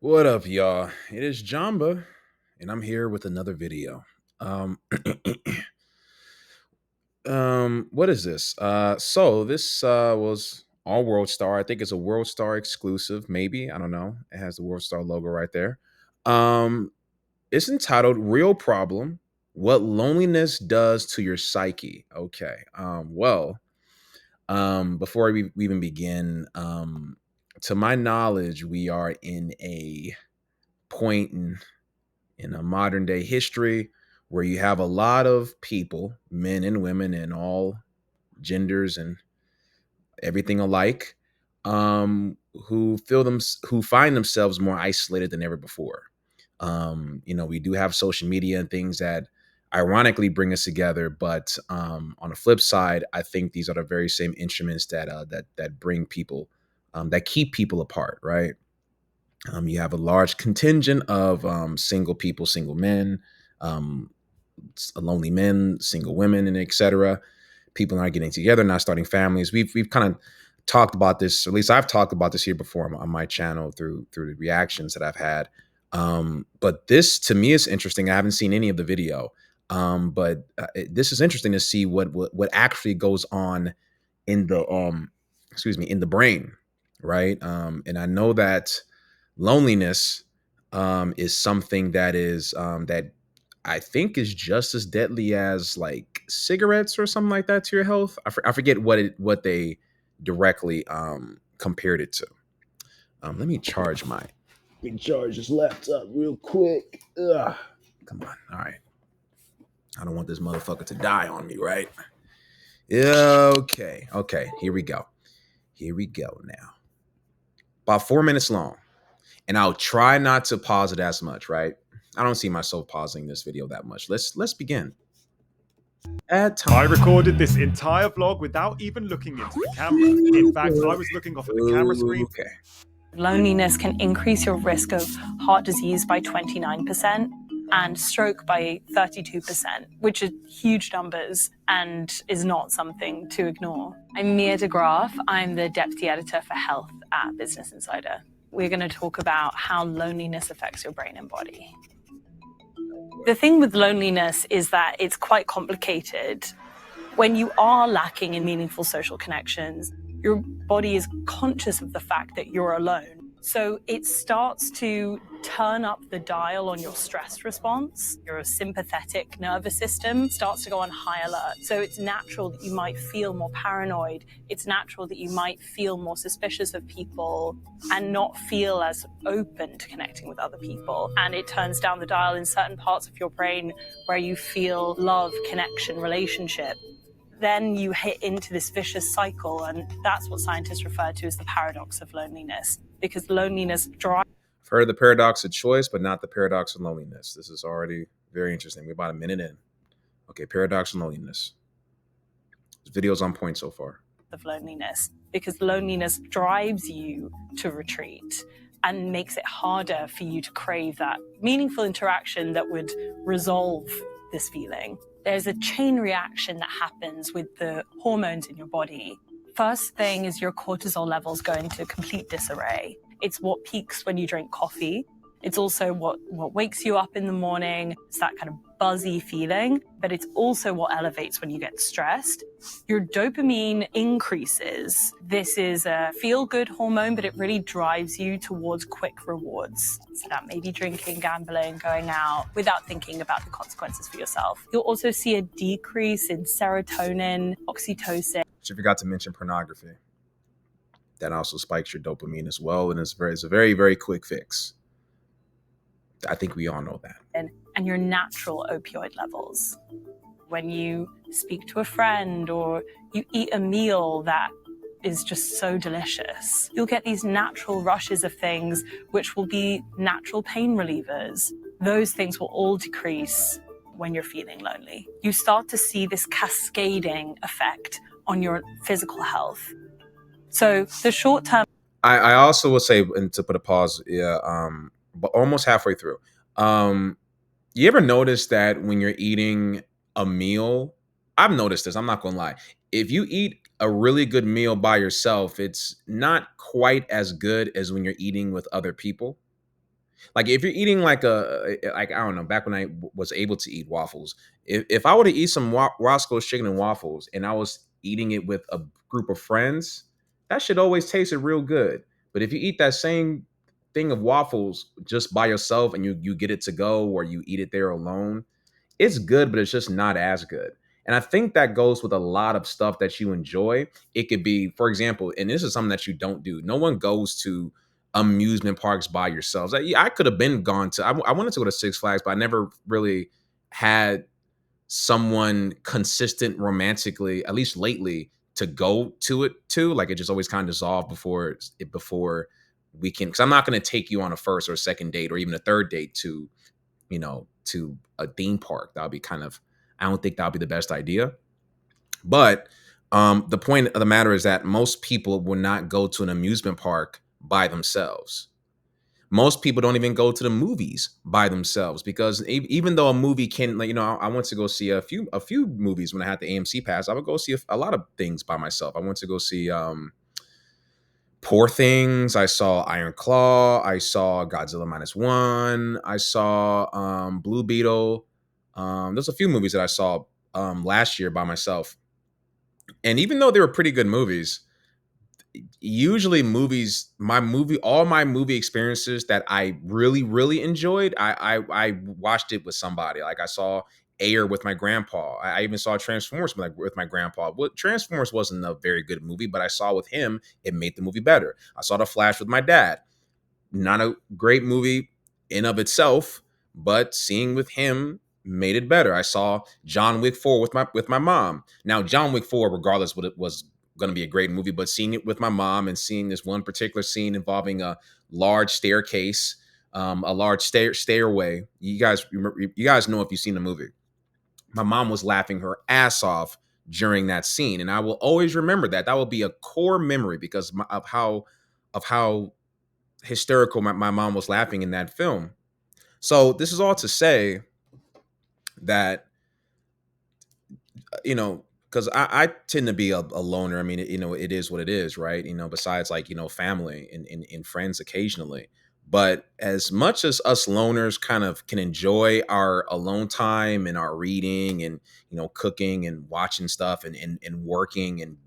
What up, y'all? It is Jamba, and I'm here with another video. Um, what is this? So this was all World Star. I think it's a World Star exclusive, maybe. I don't know. It has the World Star logo right there. Um, it's entitled "Real Problem: What Loneliness Does to Your Psyche." Okay. Before we even begin, to my knowledge, we are in a point in a modern day history where you have a lot of people, men and women, and all genders and everything alike, who find themselves more isolated than ever before. We do have social media and things that ironically bring us together, but on the flip side, I think these are the very same instruments that bring people, that keep people apart, right? You have a large contingent of single people, single men, um, lonely men, single women, and etc. People not getting together, not starting families. We've kind of talked about this, or at least I've talked about this here before on my channel through the reactions that I've had. But this to me is interesting. I haven't seen any of the video, but this is interesting to see what actually goes on in the in the brain, right? And I know that loneliness is something that I think is just as deadly as like cigarettes or something like that to your health. I forget what they directly compared it to. Let me charge my big charge this laptop real quick. Ugh. Come on, all right. I don't want this motherfucker to die on me, right? Okay. Here we go. Here we go now. About 4 minutes long. And I'll try not to pause it as much, right? I don't see myself pausing this video that much. Let's begin. Add time. I recorded this entire vlog without even looking into the camera. In fact, I was looking off at the camera screen. Okay. Loneliness can increase your risk of heart disease by 29% and stroke by 32%, which are huge numbers and is not something to ignore. I'm Mia de Graaf. I'm the Deputy Editor for Health at Business Insider. We're going to talk about how loneliness affects your brain and body. The thing with loneliness is that it's quite complicated. When you are lacking in meaningful social connections, your body is conscious of the fact that you're alone. So it starts to turn up the dial on your stress response. Your sympathetic nervous system starts to go on high alert. So it's natural that you might feel more paranoid. It's natural that you might feel more suspicious of people and not feel as open to connecting with other people. And it turns down the dial in certain parts of your brain where you feel love, connection, relationship. Then you hit into this vicious cycle, and that's what scientists refer to as the paradox of loneliness, because loneliness drives. I've heard of the paradox of choice, but not the paradox of loneliness. This is already very interesting. We're about a minute in. Okay, paradox of loneliness. This video's on point so far. Of loneliness, because loneliness drives you to retreat and makes it harder for you to crave that meaningful interaction that would resolve this feeling. There's a chain reaction that happens with the hormones in your body. First thing is your cortisol levels go into complete disarray. It's what peaks when you drink coffee. It's also what wakes you up in the morning. It's that kind of buzzy feeling, but it's also what elevates when you get stressed. Your dopamine increases. This is a feel-good hormone, but it really drives you towards quick rewards. So that may be drinking, gambling, going out without thinking about the consequences for yourself. You'll also see a decrease in serotonin, oxytocin. She forgot to mention pornography. That also spikes your dopamine as well, and it's a very, very quick fix. I think we all know that. And your natural opioid levels. When you speak to a friend or you eat a meal that is just so delicious, you'll get these natural rushes of things which will be natural pain relievers. Those things will all decrease when you're feeling lonely. You start to see this cascading effect on your physical health. So the short term. I also will say, and to put a pause, but almost halfway through. You ever notice that when you're eating a meal, I've noticed this, I'm not gonna lie. If you eat a really good meal by yourself, it's not quite as good as when you're eating with other people. Like if you're eating like I don't know, back when I was able to eat waffles, if I were to eat some Roscoe's chicken and waffles and I was eating it with a group of friends, that shit always tasted real good. But if you eat that same thing of waffles just by yourself and you get it to go or you eat it there alone, it's good, but it's just not as good. And I think that goes with a lot of stuff that you enjoy. It could be, for example, and this is something that you don't do. No one goes to amusement parks by yourselves. I could have been gone to. I wanted to go to Six Flags, but I never really had someone consistent romantically, at least lately, to go to it too. Like it just always kind of dissolved before we can. Because I'm not going to take you on a first or a second date or even a third date to to a theme park. That would be kind of. I don't think that would be the best idea. But the point of the matter is that most people will not go to an amusement park by themselves. Most people don't even go to the movies by themselves because even though a movie can, like, I went to go see a few movies when I had the AMC pass. I would go see a lot of things by myself. I went to go see Poor Things. I saw Iron Claw. I saw Godzilla -1. I saw Blue Beetle. There's a few movies that I saw last year by myself. And even though they were pretty good movies, usually all my movie experiences that I really, really enjoyed, I watched it with somebody. Like I saw Air with my grandpa. I even saw Transformers with my grandpa. What Transformers wasn't a very good movie, but I saw with him, it made the movie better. I saw The Flash with my dad. Not a great movie in of itself, but seeing with him made it better. I saw John Wick 4 with my mom. Now, John Wick 4, regardless what it was going to be a great movie, but seeing it with my mom and seeing this one particular scene involving a large staircase, a large stairway. You guys know if you've seen the movie. My mom was laughing her ass off during that scene, and I will always remember that. That will be a core memory because of how hysterical my mom was laughing in that film. So this is all to say that because I tend to be a loner. I mean, it is what it is, right? Besides like family and friends occasionally. But as much as us loners kind of can enjoy our alone time and our reading and cooking and watching stuff and working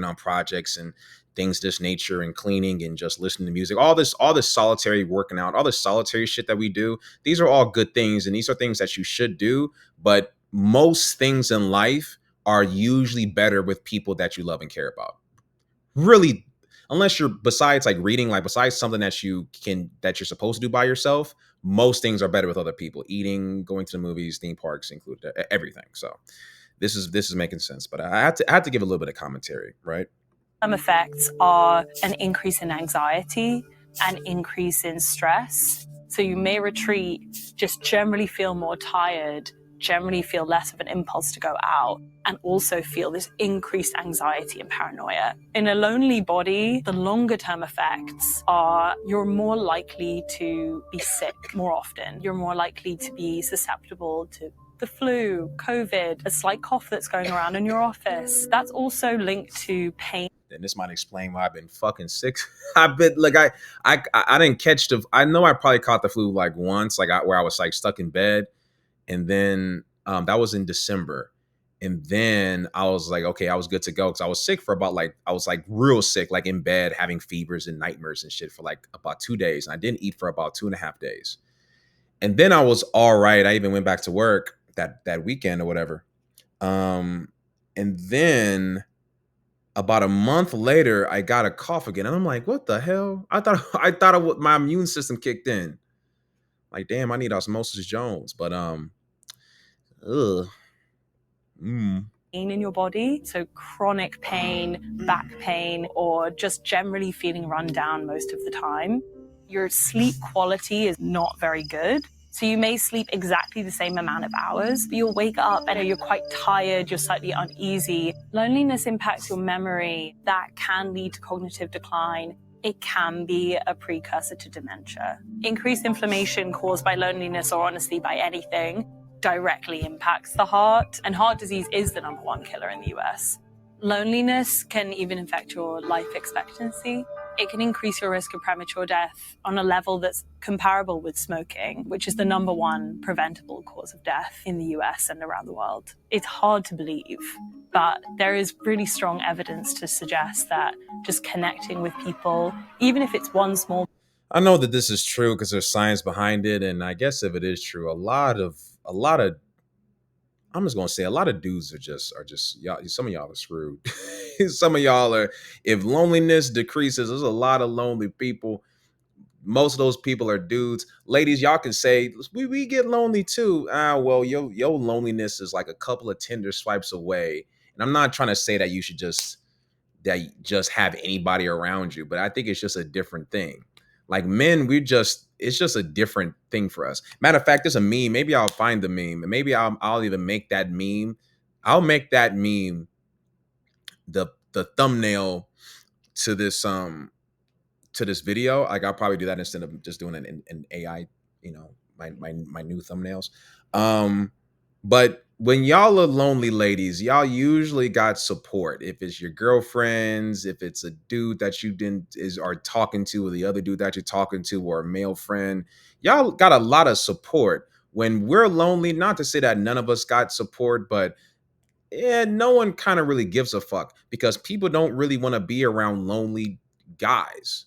on projects and things of this nature and cleaning and just listening to music, all this solitary working out, all this solitary shit that we do, these are all good things and these are things that you should do. But most things in life are usually better with people that you love and care about. Really, unless you're besides like reading, like besides something that you're supposed to do by yourself, most things are better with other people. Eating, going to the movies, theme parks included, everything. So this is making sense. But I had to give a little bit of commentary, right? Some effects are an increase in anxiety, an increase in stress. So you may retreat, just generally feel more tired, generally feel less of an impulse to go out, and also feel this increased anxiety and paranoia. In a lonely body, the longer term effects are you're more likely to be sick more often. You're more likely to be susceptible to the flu, COVID, a slight cough that's going around in your office. That's also linked to pain. And this might explain why I've been fucking sick. I've been like I didn't catch I know I probably caught the flu like once, where I was like stuck in bed. And then that was in December. And then I was like, okay, I was good to go because I was sick for about I was like real sick, like in bed, having fevers and nightmares and shit for like about 2 days. And I didn't eat for about 2.5 days. And then I was all right. I even went back to work that weekend or whatever. And then about a month later, I got a cough again. And I'm like, what the hell? I thought my immune system kicked in. Like, damn, I need Osmosis Jones. But pain in your body, so chronic pain, back pain, or just generally feeling run down most of the time. Your sleep quality is not very good. So you may sleep exactly the same amount of hours, but you'll wake up and you're quite tired, you're slightly uneasy. Loneliness impacts your memory. That can lead to cognitive decline. It can be a precursor to dementia. Increased inflammation caused by loneliness, or honestly by anything, directly impacts the heart, and heart disease is the #1 killer in the US. Loneliness can even affect your life expectancy. It can increase your risk of premature death on a level that's comparable with smoking, which is the #1 preventable cause of death in the US and around the world. It's hard to believe, but there is really strong evidence to suggest that just connecting with people, even if it's one small. I know that this is true because there's science behind it, and I guess if it is true, a lot of I'm just gonna say a lot of dudes are just y'all. Some of y'all are screwed. Some of y'all are. If loneliness decreases, there's a lot of lonely people. Most of those people are dudes. Ladies, y'all can say we get lonely too. Well, your loneliness is like a couple of Tinder swipes away. And I'm not trying to say that you should just have anybody around you, but I think it's just a different thing. Like men, it's just a different thing for us. Matter of fact, there's a meme. Maybe I'll find the meme, and maybe I'll even make that meme. I'll make that meme the thumbnail to this video. Like I'll probably do that instead of just doing it in AI, my new thumbnails. But when y'all are lonely ladies, y'all usually got support. If it's your girlfriends, if it's a dude that you are talking to, or the other dude that you're talking to, or a male friend, y'all got a lot of support. When we're lonely, not to say that none of us got support, but yeah, no one kind of really gives a fuck because people don't really want to be around lonely guys.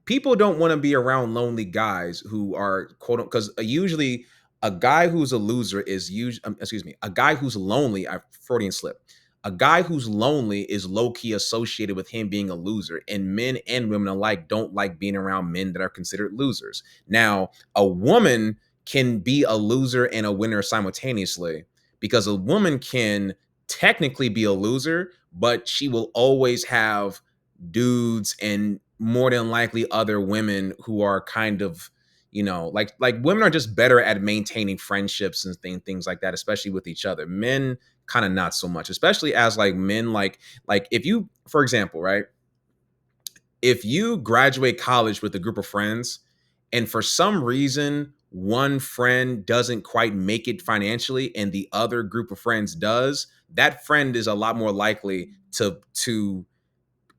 People don't want to be around lonely guys who are quote because usually a guy who's a loser is usually a guy who's lonely. I Freudian slip. A guy who's lonely is low key associated with him being a loser, and men and women alike don't like being around men that are considered losers. Now, a woman can be a loser and a winner simultaneously because a woman can technically be a loser, but she will always have dudes and more than likely other women who are kind of like women are just better at maintaining friendships and things like that, especially with each other. Men kind of not so much, especially as like men like if you, for example, right, if you graduate college with a group of friends and for some reason one friend doesn't quite make it financially and the other group of friends does, that friend is a lot more likely to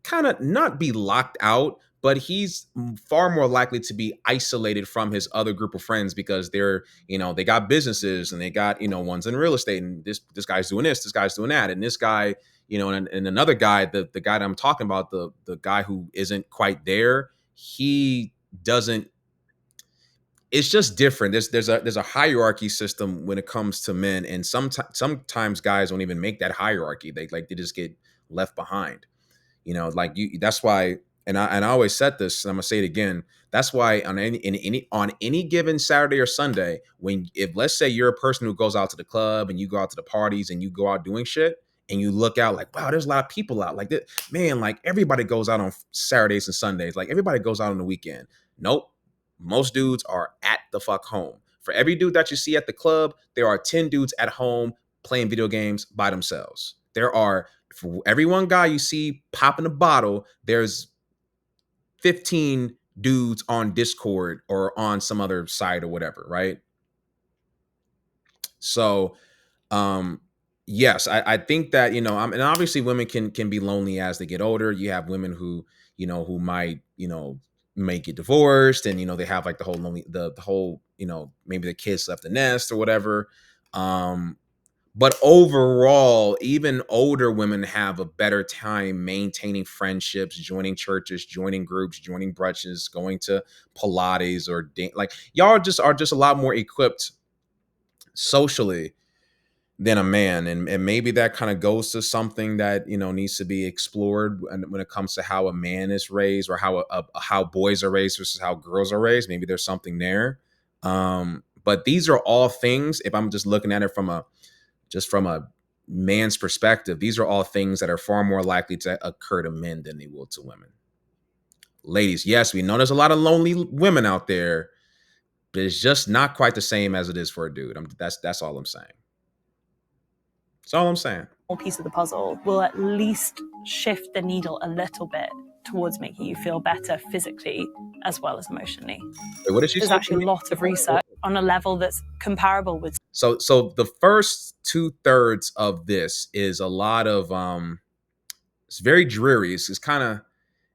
kind of not be locked out, but he's far more likely to be isolated from his other group of friends because they got businesses and they got, one's in real estate and this guy's doing this guy's doing that. And this guy, and another guy, the guy that I'm talking about, the guy who isn't quite there, he doesn't, it's just different. There's a hierarchy system when it comes to men. And sometimes guys don't even make that hierarchy. They just get left behind. That's why, and I always said this, and I'm gonna say it again. That's why on any given Saturday or Sunday, if let's say you're a person who goes out to the club and you go out to the parties and you go out doing shit and you look out like, wow, there's a lot of people out like that, man, like everybody goes out on Saturdays and Sundays, like everybody goes out on the weekend. Nope. Most dudes are at the fuck home. For every dude that you see at the club, there are 10 dudes at home playing video games by themselves. For every one guy you see popping a bottle, there's 15 dudes on Discord or on some other site or whatever, right? So, yes, I think that, and obviously women can be lonely as they get older. You have women who might, may get divorced and, they have like the whole lonely, the whole, maybe the kids left the nest or whatever. But overall, even older women have a better time maintaining friendships, joining churches, joining groups, joining brunches, going to Pilates or like y'all are just a lot more equipped socially than a man. And maybe that kind of goes to something that, needs to be explored when it comes to how a man is raised or how boys are raised versus how girls are raised. Maybe there's something there. But these are all things, if I'm just looking at it from a man's perspective, these are all things that are far more likely to occur to men than they will to women. Ladies, yes, we know there's a lot of lonely women out there, but it's just not quite the same as it is for a dude. That's all I'm saying. That's all I'm saying. Piece of the puzzle will at least shift the needle a little bit towards making you feel better physically as well as emotionally. Wait, what did she say? There's actually a lot of research on a level that's comparable with. So the first 2/3 of this is a lot of it's very dreary. It's kind of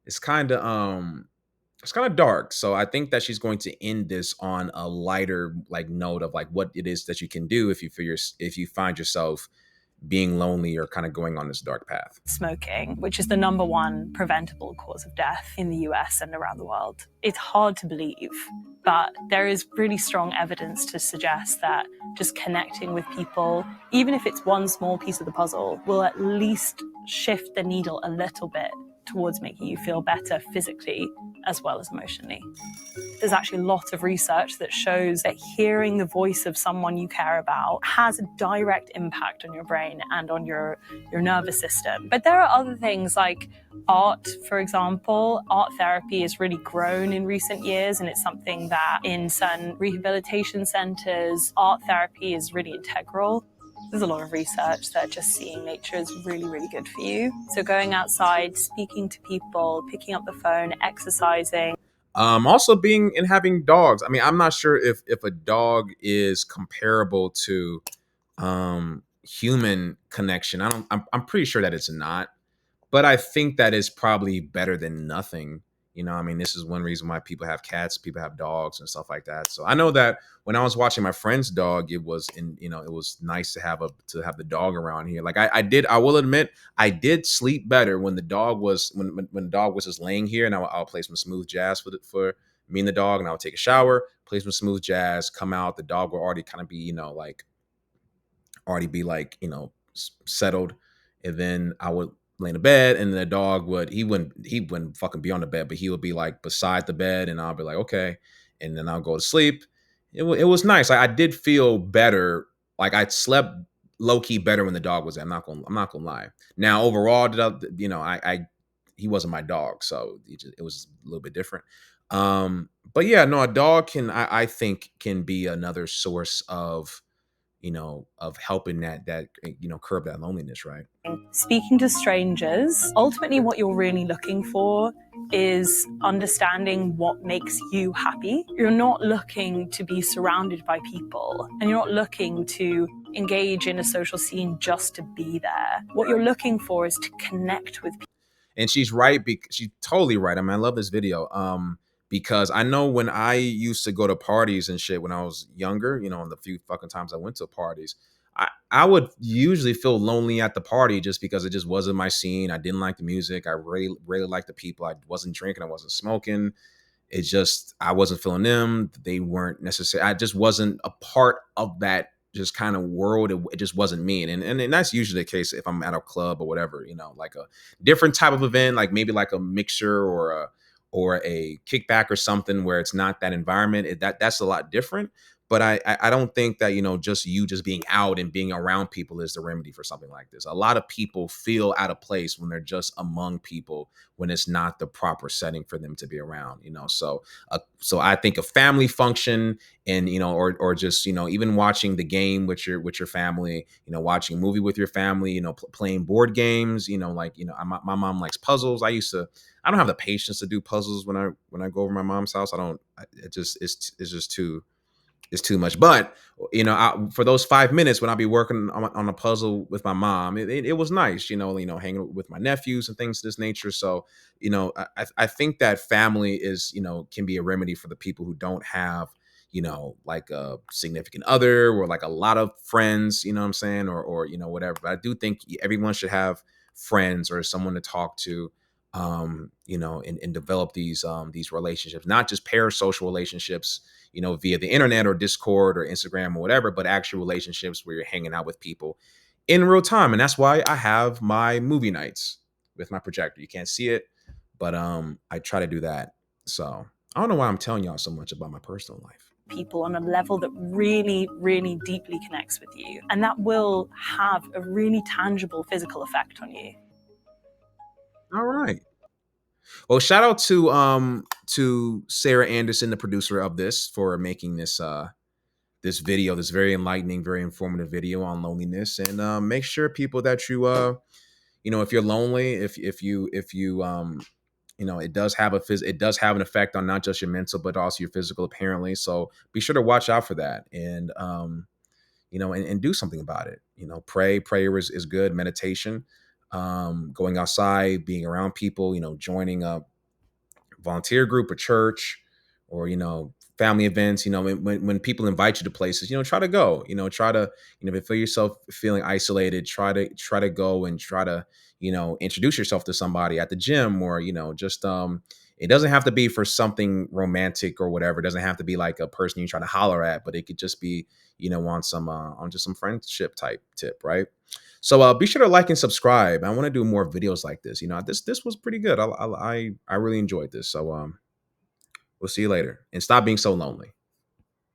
it's kind of dark. So I think that she's going to end this on a lighter like note of like what it is that you can do if if you find yourself being lonely or kind of going on this dark path. Smoking, which is the number one preventable cause of death in the US and around the world. It's hard to believe, but there is really strong evidence to suggest that just connecting with people, even if it's one small piece of the puzzle, will at least shift the needle a little bit towards making you feel better physically as well as emotionally. There's actually lots of research that shows that hearing the voice of someone you care about has a direct impact on your brain and on your nervous system. But there are other things like art, for example. Art therapy has really grown in recent years, and it's something that in certain rehabilitation centers, art therapy is really integral. There's a lot of research that just seeing nature is really, really good for you. So going outside, speaking to people, picking up the phone, exercising. Also being and having dogs. I mean, I'm not sure if a dog is comparable to human connection. I'm pretty sure that it's not, but I think that is probably better than nothing. I mean, this is one reason why people have cats, people have dogs and stuff like that. So I know that when I was watching my friend's dog, it was it was nice to have the dog around here. Like I will admit, I did sleep better when the dog was when the dog was just laying here, and I'll play some smooth jazz for me and the dog, and I'll take a shower, play some smooth jazz, come out, the dog will already kind of be like already be like settled, and then I would lay in the bed, and the dog he wouldn't fucking be on the bed, but he would be like beside the bed, and I'll be like okay, and then I'll go to sleep. It was nice. I did feel better. Like I slept low key better when the dog was there. I'm not gonna lie. Now overall, did I he wasn't my dog, so it was a little bit different. But yeah, no, a dog I think can be another source of helping that curb that loneliness, right? Speaking to strangers, ultimately what you're really looking for is understanding what makes you happy. You're not looking to be surrounded by people, and you're not looking to engage in a social scene just to be there. What you're looking for is to connect with people. And she's right. She's totally right. I mean, I love this video. Because I know when I used to go to parties and shit when I was younger, and the few fucking times I went to parties, I would usually feel lonely at the party just because it just wasn't my scene. I didn't like the music. I really, really liked the people. I wasn't drinking. I wasn't smoking. It just, I wasn't feeling them. They weren't necessary. I just wasn't a part of that just kind of world. It just wasn't me. And that's usually the case if I'm at a club or whatever, like a different type of event, like maybe like a mixer or a kickback or something where it's not that environment. That's a lot different. But I don't think that just being out and being around people is the remedy for something like this. A lot of people feel out of place when they're just among people when it's not the proper setting for them to be around. So I think a family function and or just even watching the game with your family, watching a movie with your family, playing board games, my mom likes puzzles. I don't have the patience to do puzzles when I go over my mom's house. It's just too it's too much. But for those 5 minutes when I'll be working on a puzzle with my mom, it was nice, hanging with my nephews and things of this nature. So, I think that family is, can be a remedy for the people who don't have, like a significant other or like a lot of friends, you know what I'm saying, or whatever. But I do think everyone should have friends or someone to talk to, and develop these relationships, not just parasocial relationships, via the internet or Discord or Instagram or whatever, but actual relationships where you're hanging out with people in real time. And that's why I have my movie nights with my projector. You can't see it, but I try to do that. So I don't know why I'm telling y'all so much about my personal life. People on a level that really, really deeply connects with you. And that will have a really tangible physical effect on you. All right. Well, shout out to Sarah Anderson, the producer of this, for making this this video, this very enlightening, very informative video on loneliness. And make sure people that if you're lonely, if you it does have it does have an effect on not just your mental but also your physical, apparently. So be sure to watch out for that and do something about it. Prayer is good, meditation, going outside, being around people, joining volunteer group, a church, or family events. When people invite you to places, try to go. Try to if you feel yourself feeling isolated, try to go and try to introduce yourself to somebody at the gym, or just it doesn't have to be for something romantic or whatever. It doesn't have to be like a person you try to holler at, but it could just be on just some friendship type tip, right? So be sure to like and subscribe. I want to do more videos like this. This was pretty good. I really enjoyed this. So we'll see you later, and stop being so lonely.